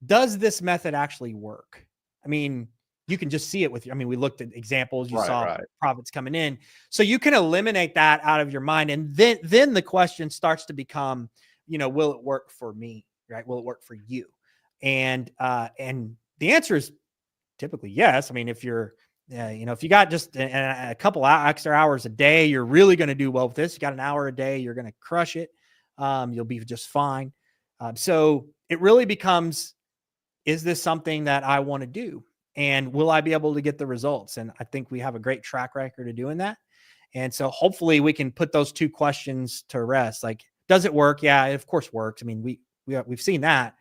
does this method actually work? I mean, you can just see it we looked at examples, you saw profits coming in. So you can eliminate that out of your mind. And then the question starts to become, will it work for me? Right? Will it work for you? And the answer is typically yes. I mean, if you're, if you got just a couple extra hours a day, you're really going to do well with this. You got an hour a day, you're going to crush it. You'll be just fine. So it really becomes, is this something that I want to do? And will I be able to get the results? And I think we have a great track record of doing that. And so hopefully we can put those two questions to rest. Like, does it work? Yeah, it of course works. I mean, we've seen that.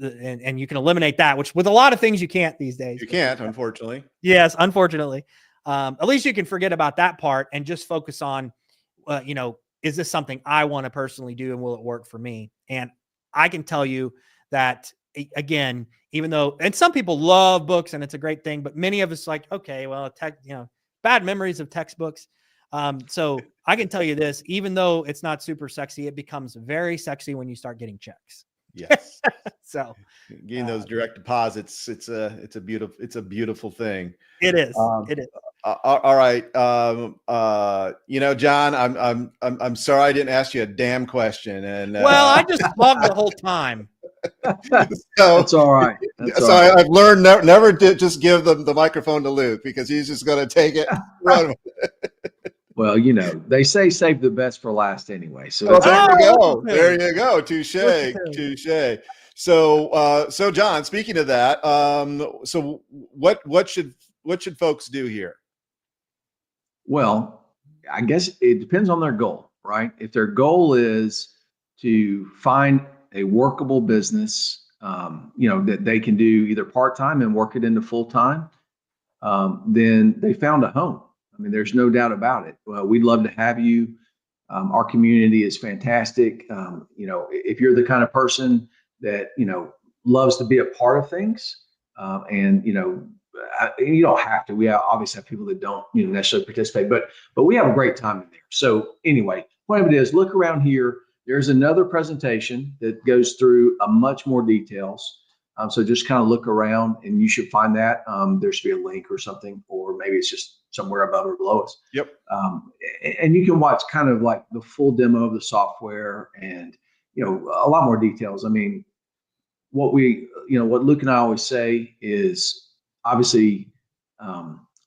and you can eliminate that, which with a lot of things you can't these days. You can't, unfortunately. Yes, unfortunately. At least you can forget about that part and just focus on, is this something I want to personally do and will it work for me? And I can tell you that, again, even though, and some people love books and it's a great thing, but many of us like, okay, well, bad memories of textbooks. So I can tell you this, even though it's not super sexy, it becomes very sexy when you start getting checks. Yes. So getting those direct deposits, it's a beautiful thing. It is. It is. All right. John, I'm sorry I didn't ask you a damn question. And well, I just talked the whole time. So that's all right. I've learned never to just give them the microphone to Luke, because he's just going to take it. Run with it. Well, they say save the best for last anyway. So there you go. Touche. So John, speaking of that, so what should folks do here? Well, I guess it depends on their goal, right? If their goal is to find a workable business, that they can do either part-time and work it into full-time, then they found a home. I mean, there's no doubt about it. Well, we'd love to have you. Our community is fantastic. If you're the kind of person that, loves to be a part of things, and, you don't have to. We obviously have people that don't, necessarily participate, but we have a great time in there. So anyway, point of it is, look around here. There's another presentation that goes through a much more details. So just kind of look around, and you should find that. There should be a link or something, or maybe it's just somewhere above or below us. Yep. And you can watch kind of like the full demo of the software, and a lot more details. I mean, what Luke and I always say is, obviously,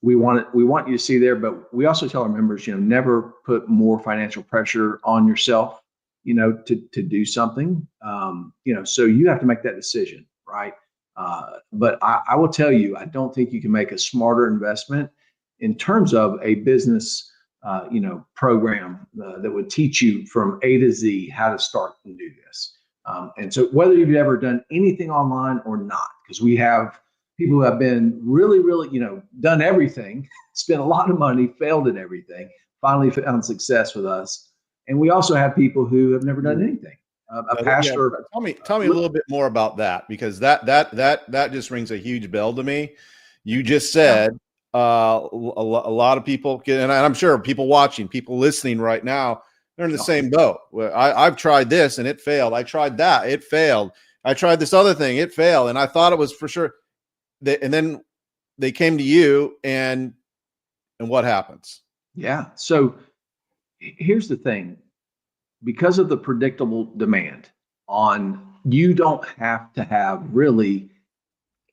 we want you to see there, but we also tell our members, never put more financial pressure on yourself, to do something. So you have to make that decision, right? But I will tell you, I don't think you can make a smarter investment in terms of a business, program that would teach you from A to Z how to start and do this. And so whether you've ever done anything online or not, because we have people who have been really, really, done everything, spent a lot of money, failed at everything, finally found success with us. And we also have people who have never done anything. A pastor. Yeah, tell me a little bit more about that, because that just rings a huge bell to me. You just said a lot of people, and I'm sure people watching, people listening right now, they're in the same boat. I've tried this and it failed. I tried that, it failed. I tried this other thing, it failed, and I thought it was for sure. And then they came to you, and what happens? Yeah. So here's the thing. Because of the predictable demand you don't have to have really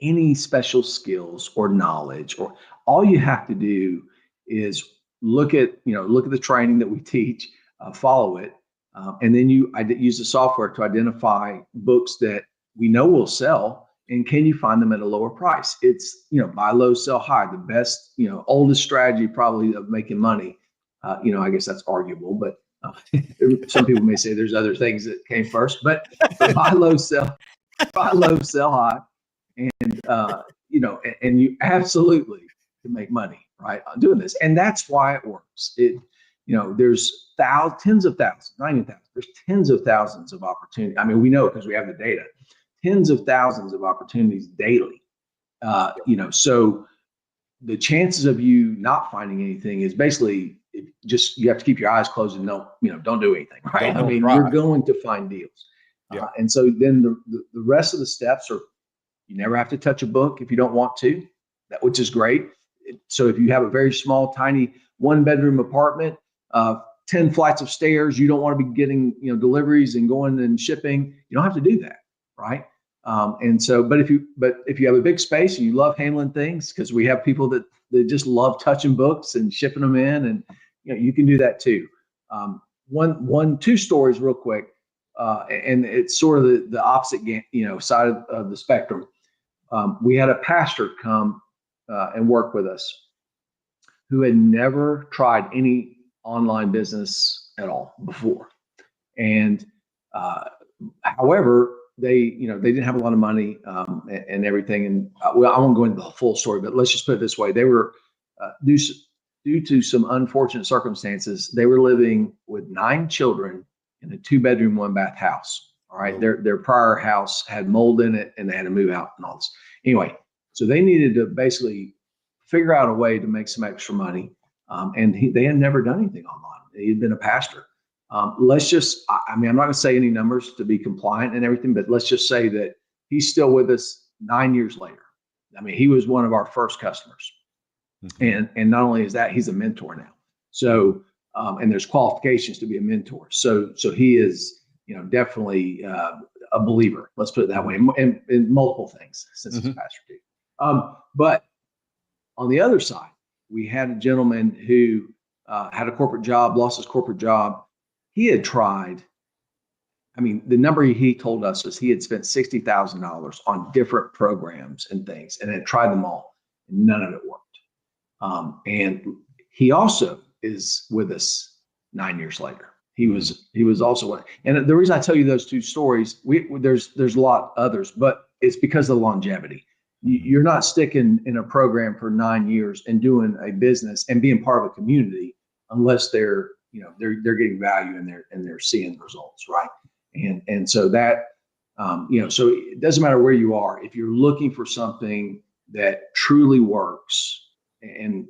any special skills or knowledge, or all you have to do is look at the training that we teach, follow it. And then I use the software to identify books that we know will sell, and can you find them at a lower price? It's, buy low, sell high, the best, oldest strategy probably of making money. I guess that's arguable, but some people may say there's other things that came first, but buy low, sell high, and and you absolutely can make money, right, on doing this. And that's why it works. There's tens of thousands, not even thousands, there's tens of thousands of opportunities. I mean, we know it because we have the data, tens of thousands of opportunities daily. So the chances of you not finding anything is basically you have to keep your eyes closed and don't do anything, right? I mean, you're going to find deals. Yeah. And so then the rest of the steps are, you never have to touch a book if you don't want to, which is great. So if you have a very small, tiny 1-bedroom apartment, 10 flights of stairs, you don't want to be getting, deliveries and going and shipping, you don't have to do that, right? And so, but if you have a big space and you love handling things, because we have people that just love touching books and shipping them in, and you can do that too. Two stories real quick, and it's sort of the opposite side of the spectrum. We had a pastor come and work with us who had never tried any online business at all before, and however, they didn't have a lot of money and everything. And well, I won't go into the full story, but let's just put it this way: they were due to some unfortunate circumstances, they were living with 9 children in a 2-bedroom, 1-bath house. All right, their prior house had mold in it, and they had to move out and all this. Anyway, so they needed to basically figure out a way to make some extra money. And they had never done anything online. He had been a pastor. Let's just, I'm not going to say any numbers to be compliant and everything, but let's just say that he's still with us 9 years later. He was one of our first customers. And not only is that, he's a mentor now. So, and there's qualifications to be a mentor. So he is, definitely a believer. Let's put it that way, in multiple things since he's pastor too. But on the other side, we had a gentleman who had a corporate job, lost his corporate job. He had tried. The number he told us was he had spent $60,000 on different programs and things, and had tried them all, and none of it worked. And he also is with us 9 years later. He was also, and the reason I tell you those 2 stories, there's a lot others, but it's because of the longevity. You're not sticking in a program for 9 years and doing a business and being part of a community unless they're getting value and they're seeing results, right? And so that, so it doesn't matter where you are. If you're looking for something that truly works, and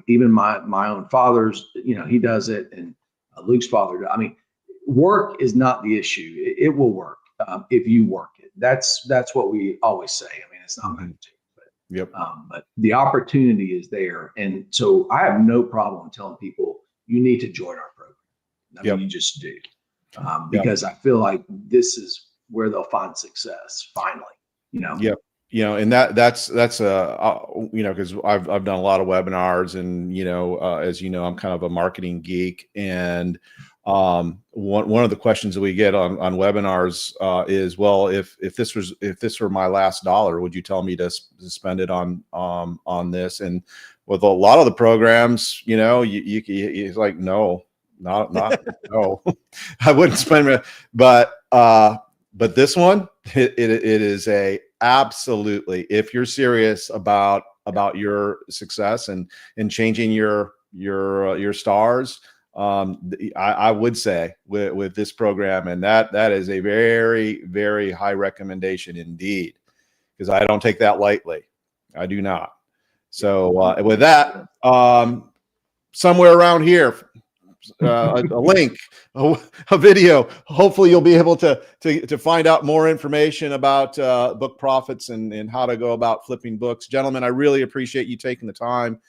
even my own father's, he does it, and Luke's father. Work is not the issue. It will work if you work it. That's what we always say. It's not going to, but the opportunity is there, and so I have no problem telling people you need to join our program. You just do, because I feel like this is where they'll find success finally. And that's because I've done a lot of webinars, and as you know, I'm kind of a marketing geek, and one of the questions that we get on webinars is, well, if this were my last dollar, would you tell me to spend it on this? And with a lot of the programs, it's like, no, not no, I wouldn't spend it, but this one, it is a absolutely, if you're serious about your success and changing your stars, I would say with this program, and that is a very, very high recommendation indeed, because I don't take that lightly. I do not. So with that, somewhere around here, a link, a video. Hopefully you'll be able to find out more information about Book Profits and how to go about flipping books. Gentlemen, I really appreciate you taking the time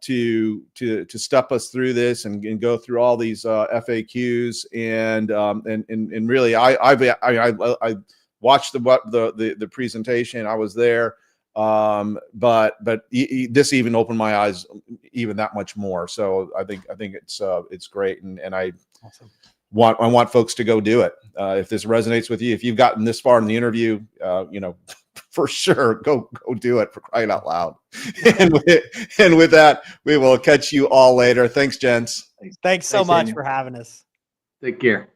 to step us through this and go through all these FAQs, and really I watched the presentation. I was there. But this even opened my eyes even that much more. So I think it's great. And I want folks to go do it. If this resonates with you, if you've gotten this far in the interview, for sure, go do it, for crying out loud. And with that, we will catch you all later. Thanks, gents. Thanks so much for having us. Take care.